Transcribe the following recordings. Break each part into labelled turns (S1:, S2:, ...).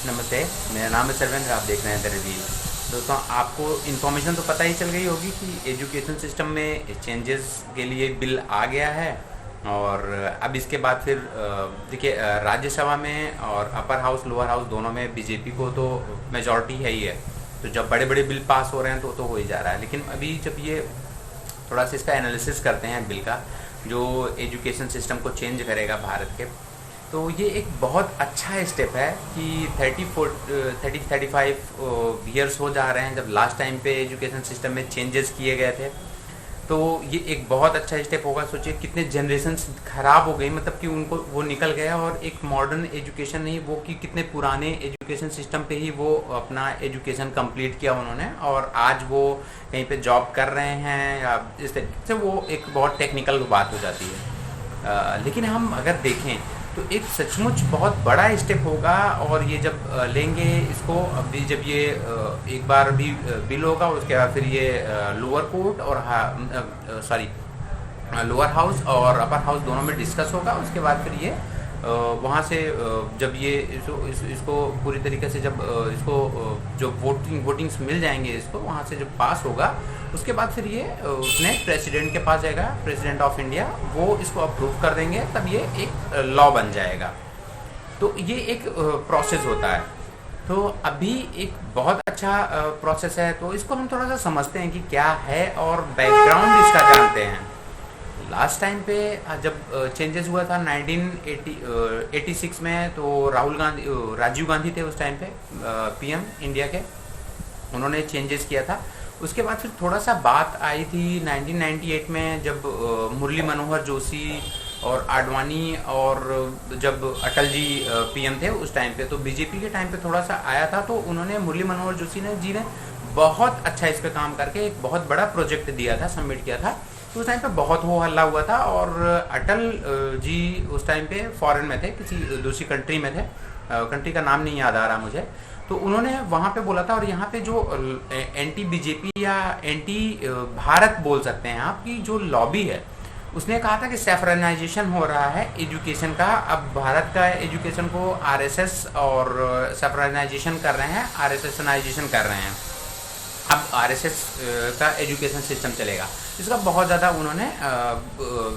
S1: नमस्ते। मेरा नाम है सर्वेंद्र, आप देख रहे हैं द रिवील। दोस्तों, आपको इन्फॉर्मेशन तो पता ही चल गई होगी कि एजुकेशन सिस्टम में चेंजेस के लिए बिल आ गया है। और अब इसके बाद फिर देखिए, राज्यसभा में और अपर हाउस लोअर हाउस दोनों में बीजेपी को तो मेजॉरिटी है ही है। तो जब बड़े बड़े बिल पास हो रहे हैं तो हो ही जा रहा है। लेकिन अभी जब ये थोड़ा सा इसका एनालिसिस करते हैं बिल का, जो एजुकेशन सिस्टम को चेंज करेगा भारत के, तो ये एक बहुत अच्छा स्टेप है कि 35 ईयर्स हो जा रहे हैं जब लास्ट टाइम पे एजुकेशन सिस्टम में चेंजेस किए गए थे। तो ये एक बहुत अच्छा स्टेप होगा। सोचिए कितने जनरेशन खराब हो गई, मतलब कि उनको वो निकल गया और एक मॉडर्न एजुकेशन नहीं, वो कि कितने पुराने एजुकेशन सिस्टम पे ही वो अपना एजुकेशन कंप्लीट किया उन्होंने, और आज वो कहीं पे जॉब कर रहे हैं या इस तरीके से वो एक बहुत टेक्निकल बात हो जाती है। लेकिन हम अगर देखें तो एक सचमुच बहुत बड़ा स्टेप होगा। और ये जब लेंगे इसको, अभी जब ये एक बार भी बिल होगा, उसके बाद फिर ये लोअर कोर्ट और सॉरी लोअर हाउस और अपर हाउस दोनों में डिस्कस होगा। उसके बाद फिर ये वहाँ से जब ये इसको पूरी तरीके से जब इसको जो वोटिंग्स मिल जाएंगे इसको, वहाँ से जब पास होगा, उसके बाद फिर ये उसने प्रेसिडेंट के पास जाएगा, प्रेसिडेंट ऑफ इंडिया, वो इसको अप्रूव कर देंगे, तब ये एक लॉ बन जाएगा। तो ये एक प्रोसेस होता है। तो अभी एक बहुत अच्छा प्रोसेस है, तो इसको हम थोड़ा सा समझते हैं कि क्या है और बैकग्राउंड इसका जानते हैं। लास्ट टाइम पे जब चेंजेस हुआ था 1986 में, तो राजीव गांधी थे उस टाइम पे पीएम इंडिया के, उन्होंने चेंजेस किया था। उसके बाद फिर थोड़ा सा बात आई थी 1998 में, जब मुरली मनोहर जोशी और आडवाणी और जब अटल जी पीएम थे उस टाइम पे, तो बीजेपी के टाइम पे थोड़ा सा आया था। तो उन्होंने मुरली मनोहर जोशी जी ने बहुत अच्छा इस पे काम करके एक बहुत बड़ा प्रोजेक्ट दिया था, सबमिट किया था। तो उस टाइम पे बहुत हो हल्ला हुआ था, और अटल जी उस टाइम पे फॉरेन में थे, किसी दूसरी कंट्री में थे, कंट्री का नाम नहीं याद आ रहा मुझे। तो उन्होंने वहाँ पे बोला था, और यहाँ पे जो एंटी बीजेपी या एंटी भारत बोल सकते हैं आप, की जो लॉबी है, उसने कहा था कि सेफरनाइजेशन हो रहा है एजुकेशन का। अब भारत का एजुकेशन को आरएसएस और सेफरनाइजेशन कर रहे हैं, आरएसएसनाइजेशन कर रहे हैं। अब आरएसएस का एजुकेशन सिस्टम चलेगा। इसका बहुत ज़्यादा उन्होंने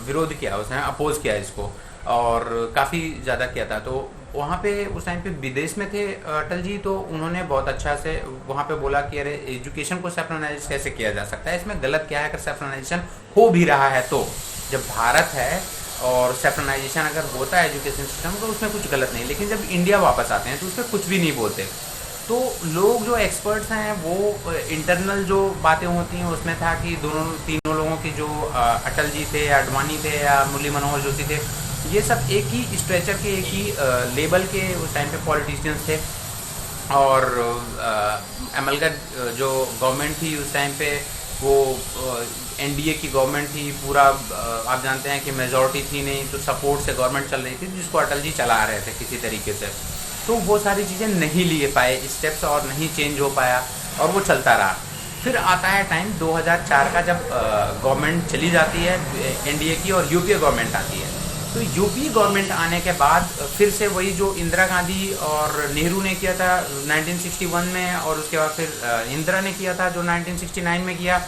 S1: विरोध किया, उसने अपोज किया इसको, और काफ़ी ज़्यादा किया था। तो वहाँ पे उस टाइम पे विदेश में थे अटल जी, तो उन्होंने बहुत अच्छा से वहाँ पे बोला कि अरे एजुकेशन को सेफरनाइज कैसे किया जा सकता है, इसमें गलत क्या है। अगर सेफरनाइजेशन हो भी रहा है, तो जब भारत है और सेफरनाइजेशन अगर होता है एजुकेशन सिस्टम, तो उसमें कुछ गलत नहीं। लेकिन जब इंडिया वापस आते हैं तो उसमें कुछ भी नहीं बोलते। तो लोग जो एक्सपर्ट्स हैं, वो इंटरनल जो बातें होती हैं उसमें था कि दोनों तीनों लोगों की, जो अटल जी थे, आडवाणी थे या मुरली मनोहर जोशी थे, ये सब एक ही स्ट्रेचर के, एक ही लेवल के उस टाइम पे पॉलिटिशियंस थे। और अमलगढ़ जो गवर्नमेंट थी उस टाइम पे, वो एनडीए की गवर्नमेंट थी पूरा। आप जानते हैं कि मेजॉरिटी थी नहीं, तो सपोर्ट से गवर्नमेंट चल रही थी, जिसको अटल जी चला रहे थे किसी तरीके से। तो वो सारी चीज़ें नहीं लिए पाए स्टेप्स, और नहीं चेंज हो पाया, और वो चलता रहा। फिर आता है टाइम 2004 का, जब गवर्नमेंट चली जाती है एनडीए की और यूपीए गवर्नमेंट आती है। तो यूपी गवर्नमेंट आने के बाद फिर से वही जो इंदिरा गांधी और नेहरू ने किया था 1961 में, और उसके बाद फिर इंदिरा ने किया था जो 1969 में किया।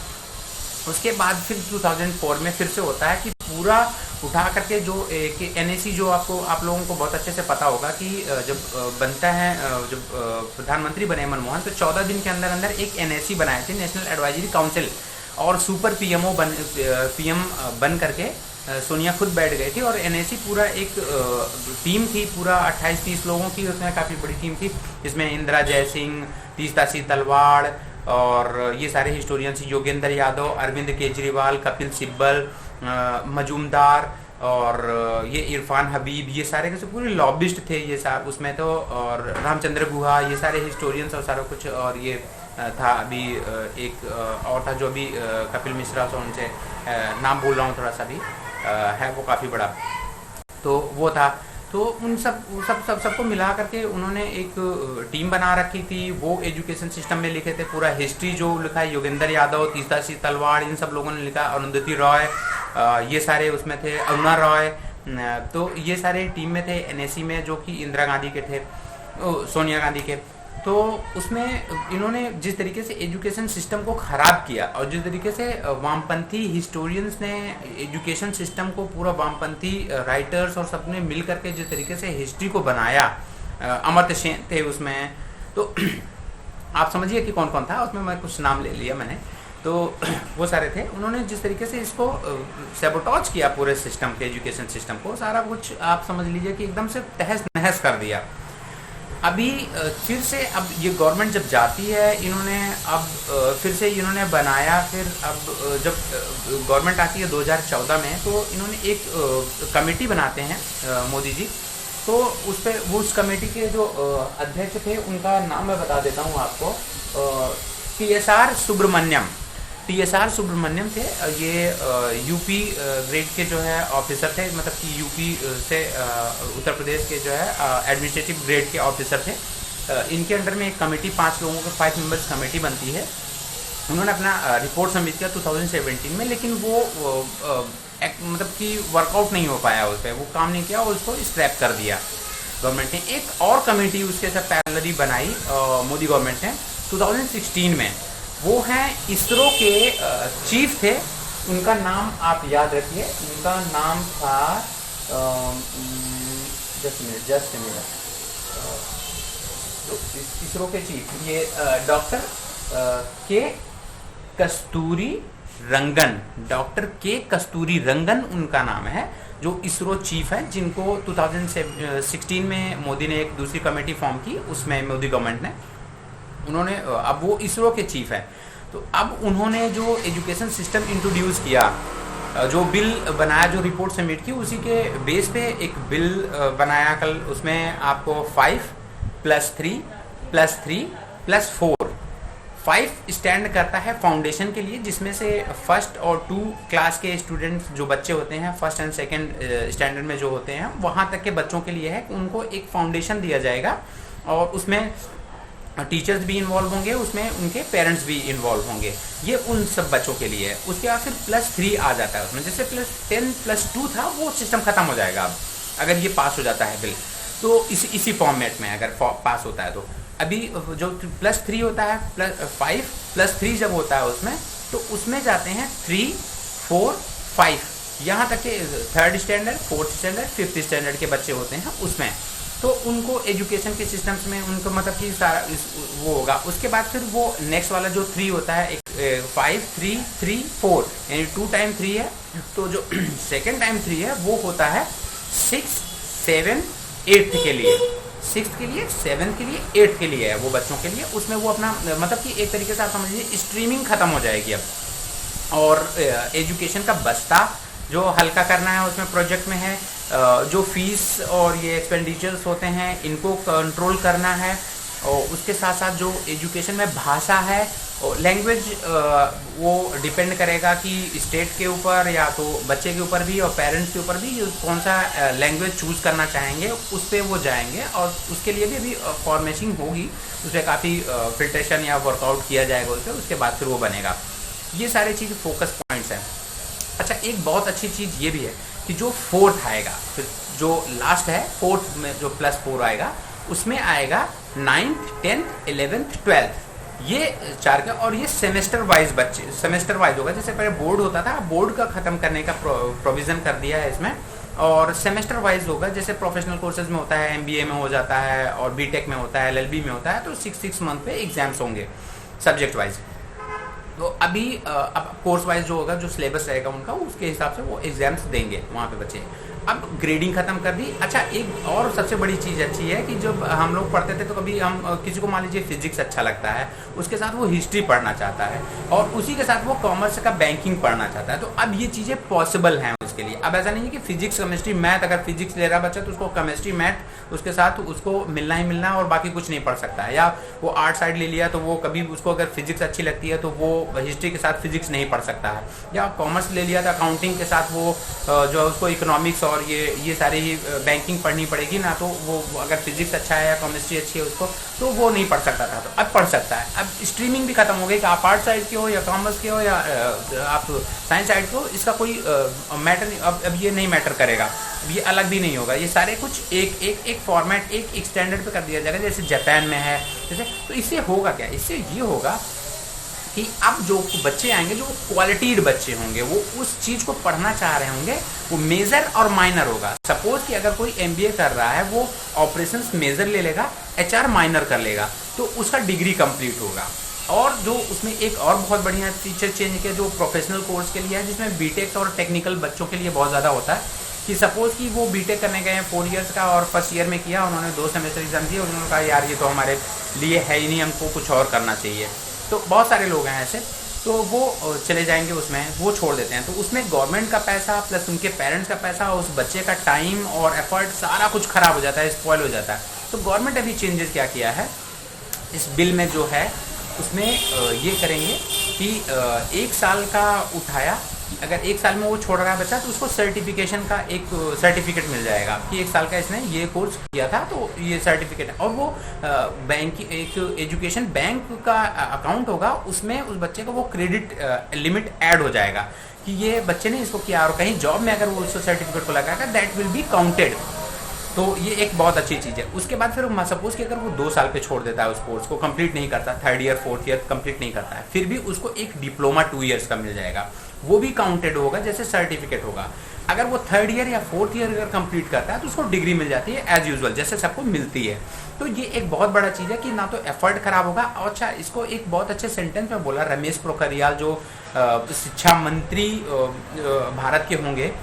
S1: उसके बाद फिर 2004 में फिर से होता है कि पूरा उठा करके जो एनएसी, जो आप लोगों को बहुत अच्छे से पता होगा कि जब बनता है, जब प्रधानमंत्री बने मनमोहन, तो 14 दिन के अंदर अंदर एक एनएसी बनाए थे, नेशनल एडवाइजरी काउंसिल, और सुपर पीएम बन करके सोनिया खुद बैठ गई थी। और एनएसी पूरा एक टीम थी, पूरा 28-30 लोगों की, उसमें काफ़ी बड़ी टीम थी। इसमें इंदिरा जयसिंह, तीस्ता तलवाड़, और ये सारे हिस्टोरियंस, योगेंद्र यादव, अरविंद केजरीवाल, कपिल सिब्बल, मजूमदार, और ये इरफान हबीब, ये सारे के पूरे लॉबिस्ट थे ये साहब उसमें। तो और रामचंद्र गुहा, ये सारे हिस्टोरियंस और सारा कुछ। और ये था अभी एक और था जो अभी कपिल मिश्रा, से उनसे नाम भूल रहा हूँ थोड़ा सा भी, है वो काफ़ी बड़ा, तो वो था। तो उन सबको मिला करके उन्होंने एक टीम बना रखी थी। वो एजुकेशन सिस्टम में लिखे थे, पूरा हिस्ट्री जो लिखा है योगेंद्र यादव, तीस्ता तलवाड़, इन सब लोगों ने लिखा, अरुंधति रॉय, ये सारे उसमें थे, अरुणा रॉय। तो ये सारे टीम में थे एनएसी में, जो कि इंदिरा गांधी के थे। सोनिया गांधी के। तो उसमें इन्होंने जिस तरीके से एजुकेशन सिस्टम को ख़राब किया और जिस तरीके से वामपंथी हिस्टोरियंस ने एजुकेशन सिस्टम को पूरा वामपंथी राइटर्स और सबने मिल करके जिस तरीके से हिस्ट्री को बनाया, अमर्त्य सेन थे उसमें, तो आप समझिए कि कौन कौन था उसमें, मैं कुछ नाम ले लिया मैंने, तो वो सारे थे। उन्होंने जिस तरीके से इसको सैबोटाज किया पूरे सिस्टम के, एजुकेशन सिस्टम को, सारा कुछ आप समझ लीजिए कि एकदम से तहस नहस कर दिया। अभी फिर से अब ये गवर्नमेंट जब जाती है, इन्होंने अब फिर से इन्होंने बनाया, फिर अब जब गवर्नमेंट आती है 2014 में, तो इन्होंने एक कमेटी बनाते हैं मोदी जी। तो उस पर वो उस कमेटी के जो अध्यक्ष थे उनका नाम मैं बता देता हूँ आपको, TSR सुब्रमण्यम। TSR सुब्रमण्यम थे ये, यूपी ग्रेड के जो है ऑफिसर थे, मतलब कि यूपी से उत्तर प्रदेश के जो है एडमिनिस्ट्रेटिव ग्रेड के ऑफिसर थे। इनके अंडर में एक कमेटी, 5 लोगों का 5 मेंबर्स कमेटी बनती है। उन्होंने अपना रिपोर्ट सबमिट किया 2017 में, लेकिन वो मतलब कि वर्कआउट नहीं हो पाया, उस पर वो काम नहीं किया और उसको स्क्रैप कर दिया गवर्नमेंट ने। एक और कमेटी उसके साथ पैरेलली बनाई मोदी गवर्नमेंट ने 2016 में। वो हैं इसरो के चीफ थे, उनका नाम आप याद रखिए, उनका नाम था जस्ट मिनट, तो इसरो के चीफ ये डॉक्टर के कस्तूरी रंगन, डॉक्टर के कस्तूरी रंगन उनका नाम है, जो इसरो चीफ है, जिनको 2016 में मोदी ने एक दूसरी कमेटी फॉर्म की, उसमें मोदी गवर्नमेंट ने, उन्होंने, अब वो इसरो के चीफ है। तो अब उन्होंने जो एजुकेशन सिस्टम इंट्रोड्यूस किया, जो बिल बनाया, जो रिपोर्ट सबमिट की, उसी के बेस पे एक बिल बनाया कल। उसमें आपको 5+3+3+4 5 स्टैंड करता है फाउंडेशन के लिए, जिसमें से फर्स्ट और 2 क्लास के स्टूडेंट्स जो बच्चे होते हैं, फर्स्ट एंड सेकंड स्टैंडर्ड में जो होते हैं, वहाँ तक के बच्चों के लिए है कि उनको एक फाउंडेशन दिया जाएगा और उसमें टीचर्स भी इन्वॉल्व होंगे, उसमें उनके पेरेंट्स भी इन्वॉल्व होंगे, ये उन सब बच्चों के लिए है। उसके बाद फिर +3 आ जाता है उसमें, जैसे +10+2 था, वो सिस्टम खत्म हो जाएगा अब, अगर ये पास हो जाता है बिल, तो इसी फॉर्मेट में अगर पास होता है। तो अभी जो +3 होता है, 5+3 जब होता है उसमें, तो उसमें जाते हैं 3, 4, 5, यहाँ तक के 3rd standard, 4th standard, 5th standard के बच्चे होते हैं उसमें। तो उनको एजुकेशन के सिस्टम्स में उनको मतलब कि सारा वो होगा। उसके बाद फिर वो नेक्स्ट वाला जो 3 होता है, 5, 3, 3, 4, यानी 2 टाइम 3 है। तो जो सेकेंड टाइम 3 है वो होता है 6, 7, 8 के लिए, 6th के लिए, 7th के लिए, 8th के लिए है वो बच्चों के लिए। उसमें वो अपना मतलब कि एक तरीके से आप समझिए स्ट्रीमिंग खत्म हो जाएगी अब, और एजुकेशन का बस्ता जो हल्का करना है उसमें प्रोजेक्ट में है, जो फीस और ये एक्सपेंडिचर्स होते हैं इनको कंट्रोल करना है, और उसके साथ साथ जो एजुकेशन में भाषा है और लैंग्वेज, वो डिपेंड करेगा कि स्टेट के ऊपर या तो बच्चे के ऊपर भी और पेरेंट्स के ऊपर भी कौन सा लैंग्वेज चूज़ करना चाहेंगे, उस पर वो जाएंगे। और उसके लिए भी अभी फॉर्मेशिंग होगी, उस पर काफ़ी फिल्ट्रेशन या वर्कआउट किया जाएगा उस पर, उसके बाद फिर वो बनेगा। ये सारी चीज़ फोकस पॉइंट्स हैं। अच्छा, एक बहुत अच्छी चीज़ ये भी है कि जो 4th आएगा, फिर जो लास्ट है 4th में जो +4 आएगा, उसमें आएगा 9th, 10th, 11th, 12th, ये 4 का। और ये सेमेस्टर वाइज बच्चे, सेमेस्टर वाइज होगा। जैसे पहले बोर्ड होता था, बोर्ड का ख़त्म करने का प्रोविज़न कर दिया है इसमें, और सेमेस्टर वाइज होगा। जैसे प्रोफेशनल कोर्सेज में होता है, MBA में हो जाता है, और BTech में होता है, LLB में होता है, तो 6 मंथ पे एग्जाम्स होंगे सब्जेक्ट वाइज। तो अभी अब कोर्स वाइज जो होगा, जो सिलेबस रहेगा उनका, उसके हिसाब से वो एग्जाम्स देंगे वहाँ पे बच्चे। अब ग्रेडिंग खत्म कर दी। अच्छा, एक और सबसे बड़ी चीज़ अच्छी है कि जब हम लोग पढ़ते थे तो कभी हम किसी को मान लीजिए फिजिक्स अच्छा लगता है, उसके साथ वो हिस्ट्री पढ़ना चाहता है, और उसी के साथ वो कॉमर्स का बैंकिंग पढ़ना चाहता है। तो अब ये चीज़ें पॉसिबल हैं उसके लिए। अब ऐसा नहीं है कि फिजिक्स, केमिस्ट्री, मैथ, अगर फिजिक्स ले रहा बच्चा तो उसको केमिस्ट्री, मैथ उसके साथ उसको मिलना ही मिलना है, और बाकी कुछ नहीं पढ़ सकता है। या वो आर्ट साइड ले लिया तो वो कभी उसको अगर फिजिक्स अच्छी लगती है तो वो हिस्ट्री के साथ फिजिक्स नहीं पढ़ सकता है। या कॉमर्स ले लिया तो अकाउंटिंग के साथ वो जो है उसको इकोनॉमिक्स और ये सारी बैंकिंग पढ़नी पड़ेगी ना, तो वो अगर फिजिक्स अच्छा है या केमिस्ट्री अच्छी है उसको, तो वो नहीं पढ़ सकता था। तो अब पढ़ सकता है। अब स्ट्रीमिंग भी खत्म हो गई कि आप आर्ट साइड के हो या कॉमर्स के हो या आप साइंस साइड के हो, इसका कोई मैटर मैटर नहीं, अब ये नहीं मैटर करेगा, अब ये अलग भी नहीं होगा, ये सारे कुछ एक फॉर्मेट एक स्टैंडर्ड पे कर दिया जाएगा जैसे जापान में है जैसे। तो इससे होगा क्या, इससे ये होगा कि अब जो बच्चे आएंगे जो क्वालिटीड बच्चे होंगे वो उस चीज़ को पढ़ना चाह रहे होंगे, वो मेजर और माइनर होगा। सपोज कि अगर कोई एमबीए कर रहा है वो ऑपरेशंस मेजर ले लेगा, एचआर माइनर कर लेगा, तो उसका डिग्री कंप्लीट होगा। और जो उसमें एक और बहुत बढ़िया फीचर चेंज किया जो प्रोफेशनल कोर्स के लिए है, जिसमें बीटेक और टेक्निकल बच्चों के लिए बहुत ज़्यादा होता है कि सपोज कि वो बीटेक करने गए हैं 4 इयर्स का और फर्स्ट ईयर में किया, उन्होंने 2 सेमेस्टर एग्जाम दिए और उन्होंने कहा यार ये तो हमारे लिए है ही नहीं, हमको कुछ और करना चाहिए। तो बहुत सारे लोग हैं ऐसे, तो वो चले जाएंगे उसमें, वो छोड़ देते हैं। तो उसमें गवर्नमेंट का पैसा प्लस उनके पेरेंट्स का पैसा, उस बच्चे का टाइम और एफर्ट सारा कुछ खराब हो जाता है, स्पॉइल हो जाता है। तो गवर्नमेंट अभी चेंजेस क्या किया है इस बिल में जो है उसमें ये करेंगे कि 1 साल का उठाया, अगर 1 साल में वो छोड़ रहा है बच्चा तो उसको सर्टिफिकेशन का एक सर्टिफिकेट मिल जाएगा कि 1 साल का इसने ये कोर्स किया था तो ये सर्टिफिकेट है। और वो बैंक एक एजुकेशन बैंक का अकाउंट होगा, उसमें उस बच्चे का वो क्रेडिट लिमिट ऐड हो जाएगा कि ये बच्चे ने इसको किया, और कहीं जॉब में अगर वो उस सर्टिफिकेट को लगाएगा दैट विल बी काउंटेड। तो ये एक बहुत अच्छी चीज़ है। उसके बाद फिर सपोज कि अगर वो 2 साल पे छोड़ देता है उस कोर्स को, कंप्लीट नहीं करता, 3rd year 4th year complete नहीं करता है, फिर भी उसको एक डिप्लोमा 2 इयर्स का मिल जाएगा, वो भी काउंटेड होगा जैसे सर्टिफिकेट होगा। अगर वो 3rd ईयर या 4th ईयर अगर कंप्लीट करता है तो उसको डिग्री मिल जाती है एज यूजुअल जैसे सबको मिलती है। तो ये एक बहुत बड़ा चीज़ है कि ना तो एफर्ट खराब होगा। और अच्छा, इसको एक बहुत अच्छे सेंटेंस में बोला रमेश पोखरियाल जो शिक्षा मंत्री भारत के होंगे,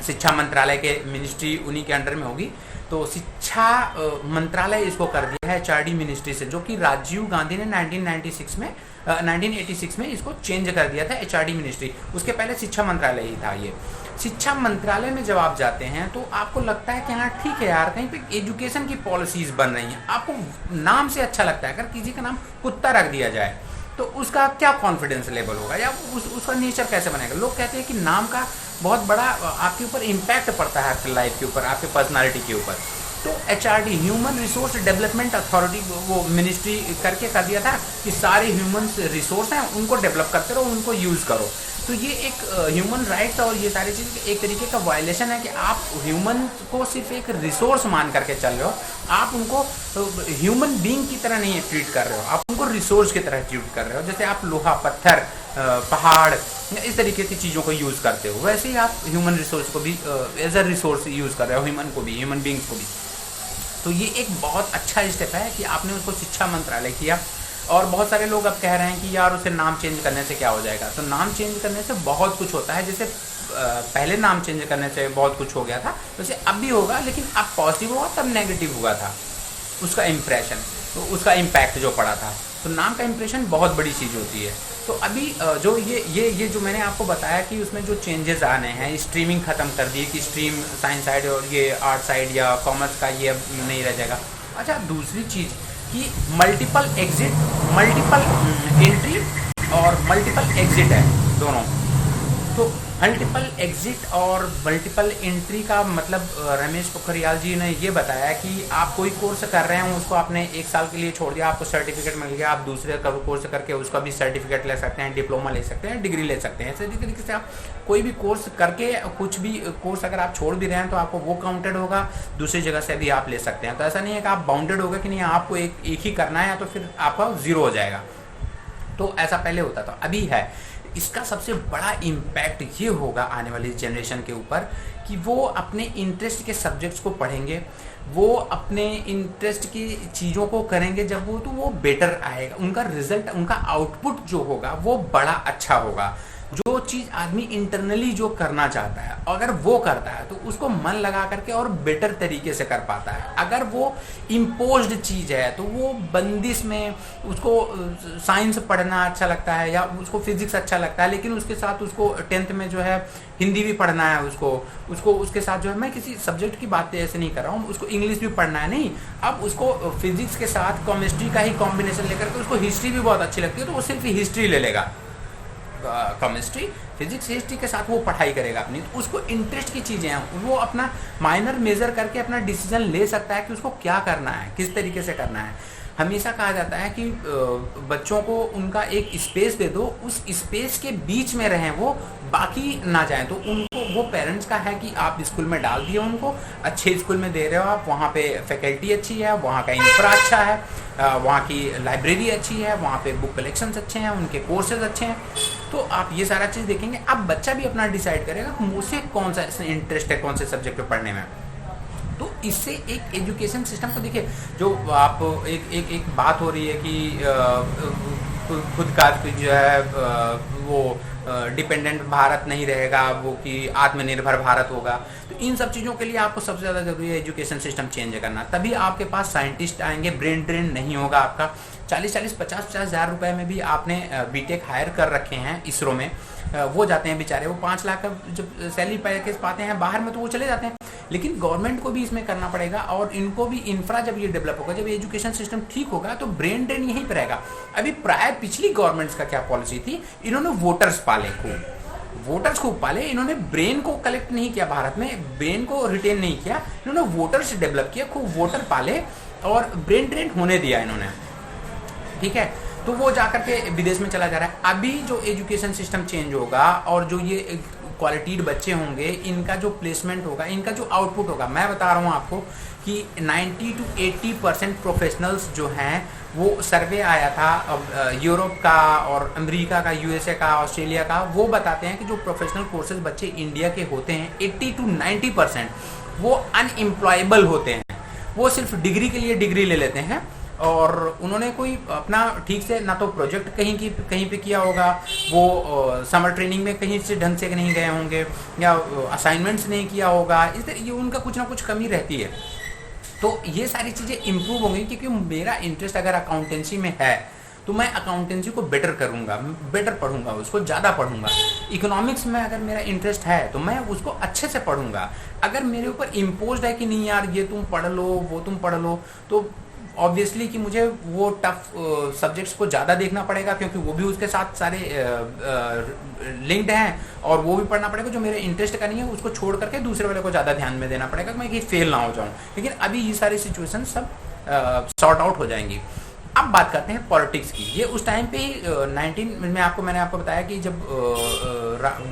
S1: शिक्षा मंत्रालय के मिनिस्ट्री उन्हीं के अंडर में होगी, तो शिक्षा मंत्रालय इसको कर दिया है एचआरडी मिनिस्ट्री से, जो कि राजीव गांधी ने 1986 में इसको चेंज कर दिया था एचआरडी मिनिस्ट्री। उसके पहले शिक्षा मंत्रालय ही था। ये शिक्षा मंत्रालय में जब आप जाते हैं तो आपको लगता है कि हाँ ठीक है यार, कहीं पे एजुकेशन की पॉलिसीज बन रही हैं, आपको नाम से अच्छा लगता है। अगर किसी का नाम कुत्ता रख दिया जाए तो उसका क्या कॉन्फिडेंस लेवल होगा या उसका नेचर कैसे बनेगा। लोग कहते हैं कि नाम का बहुत बड़ा आपके ऊपर इम्पैक्ट पड़ता है, आपकी लाइफ के ऊपर, आपके पर्सनालिटी के ऊपर। तो HRD human resource development authority वो मिनिस्ट्री करके कर दिया था कि सारे ह्यूमन रिसोर्स हैं उनको डेवलप करते रहो, उनको यूज़ करो। तो ये एक ह्यूमन राइट्स और ये सारी चीज़ एक तरीके का वायलेशन है कि आप ह्यूमन को सिर्फ एक रिसोर्स मान करके चल रहे हो, आप उनको ह्यूमन बीइंग की तरह नहीं ट्रीट कर रहे हो, आप उनको रिसोर्स की तरह ट्रीट कर रहे हो। जैसे आप लोहा, पत्थर, पहाड़, इस तरीके की चीज़ों को यूज़ करते हो, वैसे ही आप ह्यूमन रिसोर्स को भी एज अ रिसोर्स यूज़ कर रहे हो, ह्यूमन को भी, ह्यूमन बींग्स को भी। तो ये एक बहुत अच्छा स्टेप है कि आपने उसको शिक्षा मंत्रालय किया। और बहुत सारे लोग अब कह रहे हैं कि यार उसे नाम चेंज करने से क्या हो जाएगा। तो नाम चेंज करने से बहुत कुछ होता है। जैसे पहले नाम चेंज करने से बहुत कुछ हो गया था, वैसे अब भी होगा, लेकिन अब पॉजिटिव होगा तब नेगेटिव हुआ था उसका इम्प्रेशन, तो उसका इम्पैक्ट जो पड़ा था। तो नाम का इम्प्रेशन बहुत बड़ी चीज़ होती है। तो अभी जो ये जो मैंने आपको बताया कि उसमें जो चेंजेस आने हैं, स्ट्रीमिंग ख़त्म कर दी कि स्ट्रीम साइंस साइड और ये आर्ट साइड या कॉमर्स का ये अब नहीं रह जाएगा। अच्छा, दूसरी चीज़ कि मल्टीपल एग्जिट, मल्टीपल एंट्री और मल्टीपल एग्जिट है दोनों। तो मल्टीपल एग्जिट और मल्टीपल एंट्री का मतलब रमेश पोखरियाल जी ने ये बताया कि आप कोई कोर्स कर रहे हैं, उसको आपने 1 साल के लिए छोड़ दिया, आपको सर्टिफिकेट मिल गया, आप दूसरे कोर्स करके उसका भी सर्टिफिकेट ले सकते हैं, डिप्लोमा ले सकते हैं, डिग्री ले सकते हैं। इसी तरीके से आप कोई भी कोर्स करके कुछ भी कोर्स अगर आप छोड़ भी रहे हैं तो आपको वो काउंटेड होगा, दूसरी जगह से भी आप ले सकते हैं। तो ऐसा नहीं है कि आप बाउंडेड होगा कि नहीं आपको एक ही करना है तो फिर आपका 0 हो जाएगा। तो ऐसा पहले होता था, अभी है। इसका सबसे बड़ा इम्पैक्ट ये होगा आने वाली जनरेशन के ऊपर कि वो अपने इंटरेस्ट के सब्जेक्ट्स को पढ़ेंगे, वो अपने इंटरेस्ट की चीज़ों को करेंगे जब वो, तो वो बेटर आएगा, उनका रिजल्ट, उनका आउटपुट जो होगा वो बड़ा अच्छा होगा। जो चीज़ आदमी इंटरनली जो करना चाहता है अगर वो करता है तो उसको मन लगा करके और बेटर तरीके से कर पाता है। अगर वो इम्पोज्ड चीज़ है तो वो बंदिश में, उसको साइंस पढ़ना अच्छा लगता है या उसको फिजिक्स अच्छा लगता है, लेकिन उसके साथ उसको 10th में जो है हिंदी भी पढ़ना है, उसको उसके साथ जो है, मैं किसी सब्जेक्ट की बातें ऐसे नहीं कर रहा हूँ, उसको इंग्लिश भी पढ़ना है, नहीं, अब उसको फिजिक्स के साथ केमिस्ट्री का ही कॉम्बिनेशन लेकर के उसको हिस्ट्री भी बहुत अच्छी लगती है तो वो सिर्फ हिस्ट्री ले लेगा, केमिस्ट्री, फिजिक्स, हिस्ट्री के साथ वो पढ़ाई करेगा अपनी। तो उसको इंटरेस्ट की चीज़ें हैं, वो अपना माइनर मेजर करके अपना डिसीजन ले सकता है कि उसको क्या करना है, किस तरीके से करना है। हमेशा कहा जाता है कि बच्चों को उनका एक स्पेस दे दो, उस स्पेस के बीच में रहें वो, बाकी ना जाएं। तो उनको वो पेरेंट्स का है कि आप स्कूल में डाल दिए, उनको अच्छे स्कूल में दे रहे हो आप, वहाँ पे फैकल्टी अच्छी है, वहाँ का इंफ्रा अच्छा है, वहाँ की लाइब्रेरी अच्छी है, वहाँ पे बुक कलेक्शंस अच्छे हैं, उनके कोर्सेज अच्छे हैं। तो आप ये सारा चीज़ देखेंगे, अब बच्चा भी अपना डिसाइड करेगा मुझे कौन सा इंटरेस्ट है, कौन से सब्जेक्ट पे पढ़ने में। तो इससे एक एजुकेशन सिस्टम को देखिए, जो आप एक बात हो रही है कि खुद का जो है वो डिपेंडेंट भारत नहीं रहेगा, वो कि आत्मनिर्भर भारत होगा। तो इन सब चीज़ों के लिए आपको सबसे ज़्यादा जरूरी है एजुकेशन सिस्टम चेंज करना, तभी आपके पास साइंटिस्ट आएंगे, ब्रेन ड्रेन नहीं होगा आपका। 40-50 हज़ार रुपए में भी आपने बीटेक हायर कर रखे हैं इसरो में, वो जाते हैं बेचारे, वो 5 लाख का जब सैलरी पैकेज पाते हैं बाहर में तो वो चले जाते हैं। लेकिन गवर्नमेंट को भी इसमें करना पड़ेगा, और इनको भी इंफ्रा जब ये डेवलप होगा, जब एजुकेशन सिस्टम ठीक होगा, तो ब्रेन ड्रेन यहीं पर रहेगा। अभी प्राय पिछली गवर्नमेंट्स का क्या पॉलिसी थी, इन्होंने वोटर्स पाले, वोटर्स खूब पाले, इन्होंने ब्रेन को कलेक्ट नहीं किया, भारत में ब्रेन को रिटेन नहीं किया, इन्होंने वोटर्स डेवलप किया, खूब वोटर पाले और ब्रेन ड्रेन होने दिया इन्होंने, ठीक है। तो वो जाकर के विदेश में चला जा रहा है। अभी जो एजुकेशन सिस्टम चेंज होगा और जो ये क्वालिटीड बच्चे होंगे, इनका जो प्लेसमेंट होगा, इनका जो आउटपुट होगा, मैं बता रहा हूँ आपको कि 90 to 80% प्रोफेशनल्स जो हैं, वो सर्वे आया था यूरोप का और अमेरिका का, यूएसए का, ऑस्ट्रेलिया का, वो बताते हैं कि जो प्रोफेशनल कोर्सेज बच्चे इंडिया के होते हैं 80 to 90% वो अनएम्प्लॉयबल होते हैं। वो सिर्फ डिग्री के लिए डिग्री ले लेते हैं, और उन्होंने कोई अपना ठीक से ना तो प्रोजेक्ट कहीं पे किया होगा, वो समर ट्रेनिंग में कहीं से ढंग से नहीं गए होंगे, या असाइनमेंट्स नहीं किया होगा, इस तरह ये उनका कुछ ना कुछ कमी रहती है। तो ये सारी चीज़ें इम्प्रूव होंगी, क्योंकि मेरा इंटरेस्ट अगर अकाउंटेंसी में है तो मैं अकाउंटेंसी को बेटर करूँगा, बेटर पढ़ूंगा, उसको ज़्यादा पढ़ूंगा। इकोनॉमिक्स में अगर मेरा इंटरेस्ट है तो मैं उसको अच्छे से पढ़ूंगा। अगर मेरे ऊपर इम्पोज्ड है कि नहीं यार ये तुम पढ़ लो, वो तुम पढ़ लो, तो ऑब्वियसली कि मुझे वो टफ सब्जेक्ट्स को ज़्यादा देखना पड़ेगा, क्योंकि वो भी उसके साथ सारे लिंक्ड हैं, और वो भी पढ़ना पड़ेगा। जो मेरे इंटरेस्ट का नहीं है उसको छोड़ करके दूसरे वाले को ज़्यादा ध्यान में देना पड़ेगा, मैं कहीं फेल ना हो जाऊँ। लेकिन अभी ये सारी सिचुएशन सब सॉर्ट आउट हो जाएंगी। अब बात करते हैं पॉलिटिक्स की। ये उस टाइम पे 19 में मैंने आपको बताया कि जब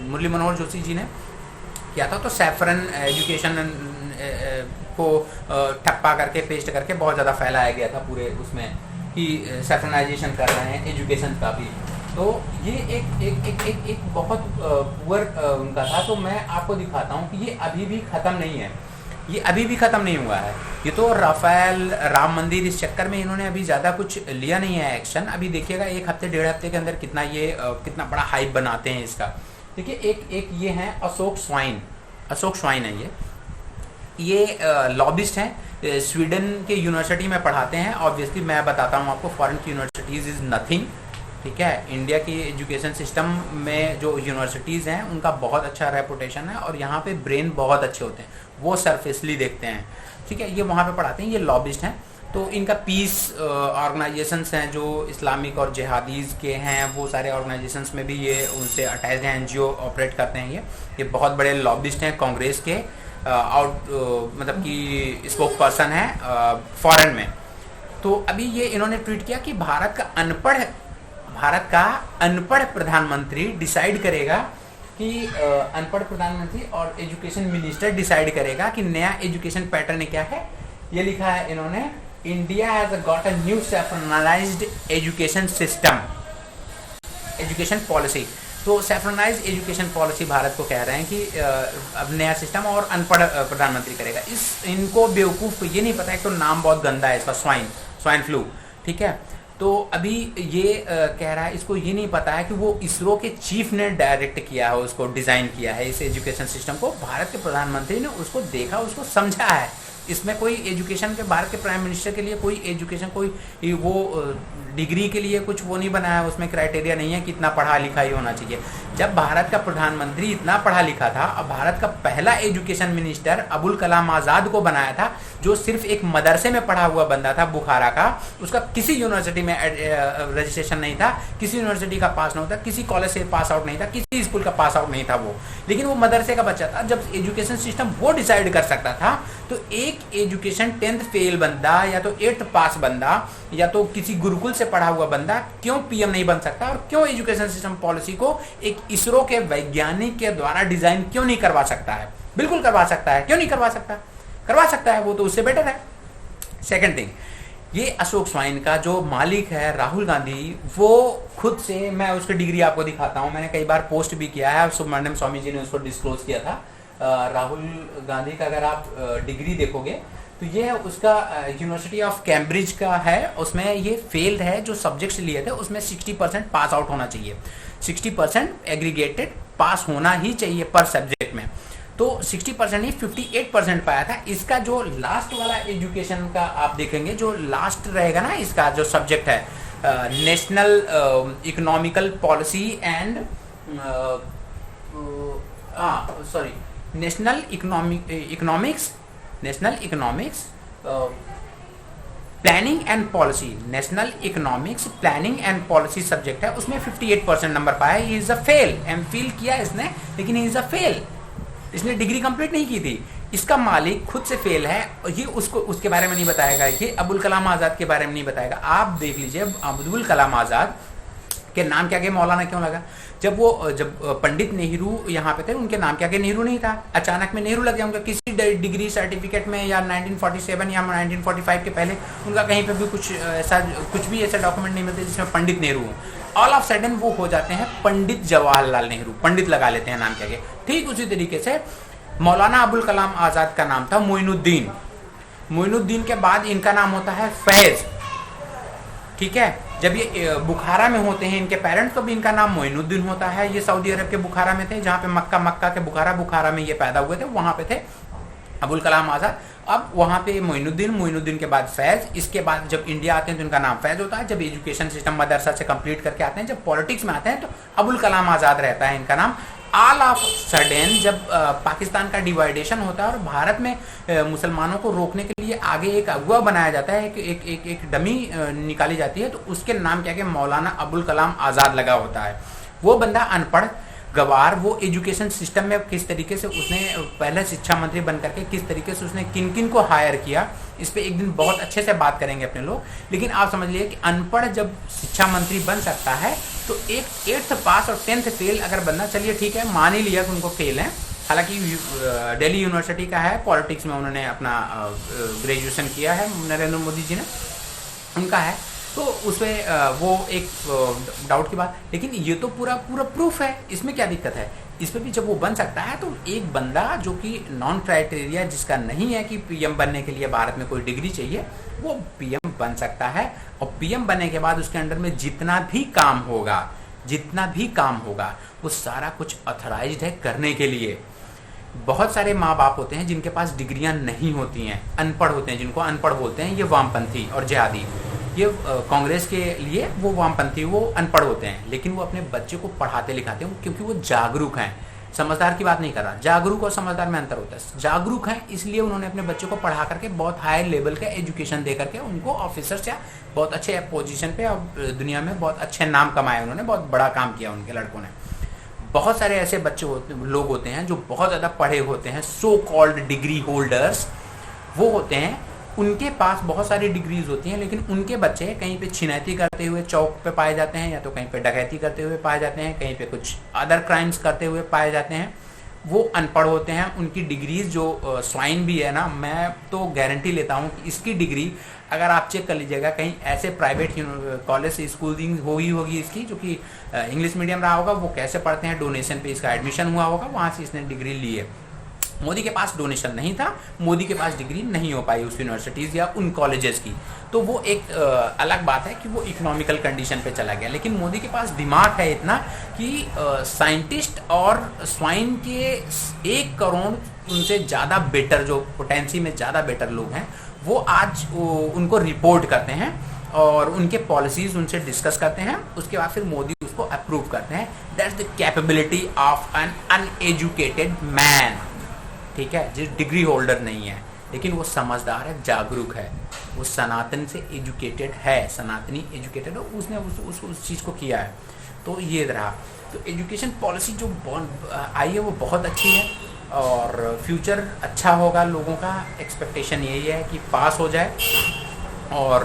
S1: मुरली मनोहर जोशी जी ने किया था, तो सैफरन एजुकेशन को ठप्पा करके पेस्ट करके बहुत ज़्यादा फैलाया गया था पूरे उसमें कि सैफरनाइजेशन कर रहे हैं एजुकेशन का भी। तो ये एक बहुत पुअर उनका था। तो मैं आपको दिखाता हूँ कि ये अभी भी ख़त्म नहीं है, ये अभी भी ख़त्म नहीं हुआ है। ये तो राफेल, राम मंदिर, इस चक्कर में इन्होंने अभी ज़्यादा कुछ लिया नहीं है एक्शन। अभी देखिएगा 1 हफ्ते 1.5 हफ्ते के अंदर कितना बड़ा हाइप बनाते हैं इसका। देखिए एक ये हैं अशोक स्वाइन है ये लॉबिस्ट हैं, स्वीडन के यूनिवर्सिटी में पढ़ाते हैं। ऑब्वियसली मैं बताता हूँ आपको, फॉरेन की यूनिवर्सिटीज़ इज़ नथिंग, ठीक है। इंडिया की एजुकेशन सिस्टम में जो यूनिवर्सिटीज़ हैं उनका बहुत अच्छा रेपुटेशन है, और यहाँ पे ब्रेन बहुत अच्छे होते हैं, वो सरफेसली देखते हैं, ठीक है। ये वहाँ पे पढ़ाते हैं, ये लॉबिस्ट हैं। तो इनका पीस ऑर्गेनाइजेशंस हैं जो इस्लामिक और जिहादीज़ के हैं, वो सारे ऑर्गेनाइजेशंस में भी ये उनसे अटैच हैं, एनजीओ ऑपरेट करते हैं। ये बहुत बड़े लॉबिस्ट हैं कांग्रेस के, मतलब कि स्पोक पर्सन है फॉरेन में। तो अभी ये इन्होंने ट्वीट किया कि भारत का अनपढ़ प्रधानमंत्री डिसाइड करेगा कि अनपढ़ प्रधानमंत्री और एजुकेशन मिनिस्टर डिसाइड करेगा कि नया एजुकेशन पैटर्न क्या है। ये लिखा है इन्होंने, India has got a new saffronized education system, education policy. तो सैफ्रनाइज एजुकेशन पॉलिसी भारत को कह रहे हैं कि अब नया सिस्टम और अनपढ़ प्रधानमंत्री करेगा। इनको बेवकूफ़ को ये नहीं पता है, तो नाम बहुत गंदा है इसका, स्वाइन फ्लू, ठीक है। तो अभी ये कह रहा है, इसको ये नहीं पता है कि वो इसरो के चीफ ने डायरेक्ट किया है, उसको डिज़ाइन किया है इस एजुकेशन सिस्टम को। भारत के प्रधानमंत्री ने उसको देखा, उसको समझा है। इसमें कोई एजुकेशन के, भारत के प्राइम मिनिस्टर के लिए कोई एजुकेशन, कोई वो डिग्री के लिए कुछ वो नहीं बनाया है, उसमें क्राइटेरिया नहीं है कि इतना पढ़ा लिखा ही होना चाहिए। जब भारत का प्रधानमंत्री इतना पढ़ा लिखा था, अब भारत का पहला एजुकेशन मिनिस्टर अबुल कलाम आज़ाद को बनाया था, जो सिर्फ एक मदरसे में पढ़ा हुआ बंदा था बुखारा का, उसका किसी यूनिवर्सिटी में रजिस्ट्रेशन नहीं था, किसी यूनिवर्सिटी का पास नहीं था, किसी कॉलेज से पास आउट नहीं था, किसी स्कूल का पास आउट नहीं था वो, लेकिन वो मदरसे का बच्चा था। जब एजुकेशन सिस्टम वो डिसाइड कर सकता था, तो एक एजुकेशन 10th फेल बंदा या तो 8th पास बंदा या तो किसी गुरुकुल से पढ़ा हुआ बंदा क्यों पीएम नहीं बन सकता, और क्यों एजुकेशन सिस्टम पॉलिसी को एक इसरो के वैज्ञानिक के द्वारा डिजाइन क्यों नहीं करवा सकता है? बिल्कुल करवा सकता है, क्यों नहीं करवा सकता? करवा सकता है, वो तो उससे बेटर है। सेकंड थिंग, ये अशोक स्वाइन का जो मालिक है राहुल गांधी, वो खुद से, मैं उसकी डिग्री आपको दिखाता हूँ, मैंने कई बार पोस्ट भी किया है, सुब्रमण्यम स्वामी जी ने उसको डिस्क्लोज किया था। राहुल गांधी का अगर आप डिग्री देखोगे तो ये है उसका यूनिवर्सिटी ऑफ कैम्ब्रिज का है, उसमें ये फेल्ड है, जो सब्जेक्ट्स लिए थे उसमें 60% पास आउट होना चाहिए, 60% एग्रीगेटेड पास होना ही चाहिए पर सब्जेक्ट में, तो 60% नहीं 58% पाया था। इसका जो लास्ट वाला एजुकेशन का आप देखेंगे, जो लास्ट रहेगा ना इसका जो सब्जेक्ट है, national economical policy and sorry national economics planning and policy, national economics planning and policy subject है, उसमें 58% नंबर पाया। He is a fail, MPhil किया इसने लेकिन ही इज अ फेल, इसने डिग्री कंप्लीट नहीं की थी। इसका मालिक खुद से फेल है, ये उसको उसके बारे में नहीं बताएगा, ये अबुल कलाम आज़ाद के बारे में नहीं बताएगा। आप देख लीजिए अब्दुल कलाम आज़ाद के नाम के आगे मौलाना क्यों लगा? जब पंडित नेहरू यहाँ पे थे, उनके नाम के आगे नेहरू नहीं था, अचानक में नेहरू लग गया उनका किसी डिग्री सर्टिफिकेट में, या 1947 या 1945 के पहले उनका कहीं पे भी कुछ भी ऐसा डॉक्यूमेंट नहीं मिलते जिसमें पंडित नेहरू हो। ऑल ऑफ सडन वो हो जाते हैं पंडित जवाहरलाल नेहरू, पंडित लगा लेते हैं नाम के आगे। ठीक उसी तरीके से मौलाना अबुल कलाम आज़ाद का नाम था मोइनुद्दीन, मोइनुद्दीन के बाद इनका नाम होता है फैज। ठीक है, जब ये बुखारा में होते हैं इनके पेरेंट्स, तो भी इनका नाम मोइनुद्दीन होता है। ये सऊदी अरब के बुखारा में थे, जहाँ पे मक्का के बुखारा में ये पैदा हुए थे, वहाँ पे थे अबुल कलाम आज़ाद। अब वहाँ पे मोइनुद्दीन के बाद फैज, इसके बाद जब इंडिया आते हैं तो इनका नाम फैज होता है। जब एजुकेशन सिस्टम मदरसा से कंप्लीट करके आते हैं, जब पॉलिटिक्स में आते हैं तो अबुल कलाम आज़ाद रहता है इनका नाम। ऑल ऑफ सडन जब पाकिस्तान का डिवाइडेशन होता है और भारत में मुसलमानों को रोकने के लिए आगे एक अगुआ बनाया जाता है, एक डमी निकाली जाती है, तो उसके नाम क्या मौलाना अबुल कलाम आज़ाद लगा होता है। वो बंदा अनपढ़ गवार, वो एजुकेशन सिस्टम में किस तरीके से उसने पहले शिक्षा मंत्री बन करके किस तरीके से उसने किन किन को हायर किया, इस पे एक दिन बहुत अच्छे से बात करेंगे अपने लोग। लेकिन आप समझ लीजिए कि अनपढ़ जब शिक्षा मंत्री बन सकता है, तो एक 8th पास और 10th फेल अगर बंदा, चलिए ठीक है मान ही लिया कि उनको फेल है, हालांकि दिल्ली यूनिवर्सिटी का है, पॉलिटिक्स में उन्होंने अपना ग्रेजुएशन किया है, नरेंद्र मोदी जी ने, उनका है, तो उसमें वो एक डाउट की बात। लेकिन ये तो पूरा प्रूफ है, इसमें क्या दिक्कत है? इस पर भी जब वो बन सकता है, तो एक बंदा जो कि नॉन क्राइटेरिया जिसका नहीं है कि पीएम बनने के लिए भारत में कोई डिग्री चाहिए, वो पीएम बन सकता है। और पीएम बनने के बाद उसके अंडर में जितना भी काम होगा वो सारा कुछ ऑथराइज्ड है करने के लिए। बहुत सारे माँ बाप होते हैं जिनके पास डिग्रियां नहीं होती हैं, अनपढ़ होते हैं, जिनको अनपढ़ बोलते हैं, ये वामपंथी और जिहादी। ये कांग्रेस के लिए वो वामपंथी, वो अनपढ़ होते हैं, लेकिन वो अपने बच्चे को पढ़ाते लिखाते हैं क्योंकि वो जागरूक हैं। समझदार की बात नहीं कर रहा, जागरूक और समझदार में अंतर होता है। जागरूक हैं इसलिए उन्होंने अपने बच्चों को पढ़ा करके बहुत हाई लेवल का एजुकेशन दे करके उनको ऑफिसर्स या बहुत अच्छे पोजीशन पे और दुनिया में बहुत अच्छे नाम कमाए, उन्होंने बहुत बड़ा काम किया उनके लड़कों ने। बहुत सारे ऐसे लोग होते हैं जो बहुत ज़्यादा पढ़े होते हैं, सो कॉल्ड डिग्री होल्डर्स वो होते हैं, उनके पास बहुत सारी डिग्रीज होती हैं, लेकिन उनके बच्चे कहीं पे छिनैती करते हुए चौक पे पाए जाते हैं, या तो कहीं पे डकैती करते हुए पाए जाते हैं, कहीं पे कुछ अदर क्राइम्स करते हुए पाए जाते हैं। वो अनपढ़ होते हैं, उनकी डिग्रीज जो स्वाइन भी है ना, मैं तो गारंटी लेता हूँ कि इसकी डिग्री अगर आप चेक कर लीजिएगा कहीं ऐसे प्राइवेट कॉलेज से स्कूलिंग होगी इसकी, जो कि इंग्लिश मीडियम रहा होगा, वो कैसे पढ़ते हैं, डोनेशन पे इसका एडमिशन हुआ होगा, वहाँ से इसने डिग्री ली है। मोदी के पास डोनेशन नहीं था, मोदी के पास डिग्री नहीं हो पाई उस यूनिवर्सिटीज़ या उन कॉलेजेस की, तो वो एक अलग बात है कि वो इकोनॉमिकल कंडीशन पे चला गया। लेकिन मोदी के पास दिमाग है इतना कि साइंटिस्ट और स्वाइन के 1 करोड़ उनसे ज़्यादा बेटर, जो पोटेंसी में ज़्यादा बेटर लोग हैं, वो आज उनको रिपोर्ट करते हैं और उनके पॉलिसीज़ उनसे डिस्कस करते हैं, उसके बाद फिर मोदी उसको अप्रूव करते हैं। That's the capability of an uneducated man. ठीक है, जो डिग्री होल्डर नहीं है लेकिन वो समझदार है, जागरूक है, वो सनातन से एजुकेटेड है, सनातनी एजुकेटेड है, उसने उस चीज़ को किया है। तो ये रहा, तो एजुकेशन पॉलिसी जो आई है वो बहुत अच्छी है और फ्यूचर अच्छा होगा लोगों का। एक्सपेक्टेशन यही है कि पास हो जाए। और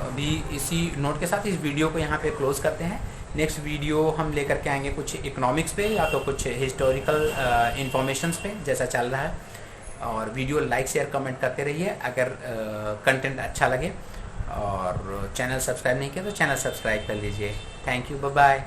S1: अभी इसी नोट के साथ इस वीडियो को यहाँ पे क्लोज करते हैं। नेक्स्ट वीडियो हम लेकर के आएंगे कुछ इकोनॉमिक्स पे या तो कुछ हिस्टोरिकल इंफॉर्मेशंस पे जैसा चल रहा है। और वीडियो लाइक शेयर कमेंट करते रहिए अगर कंटेंट अच्छा लगे। और चैनल सब्सक्राइब नहीं किया तो चैनल सब्सक्राइब कर लीजिए। Thank you, bye bye.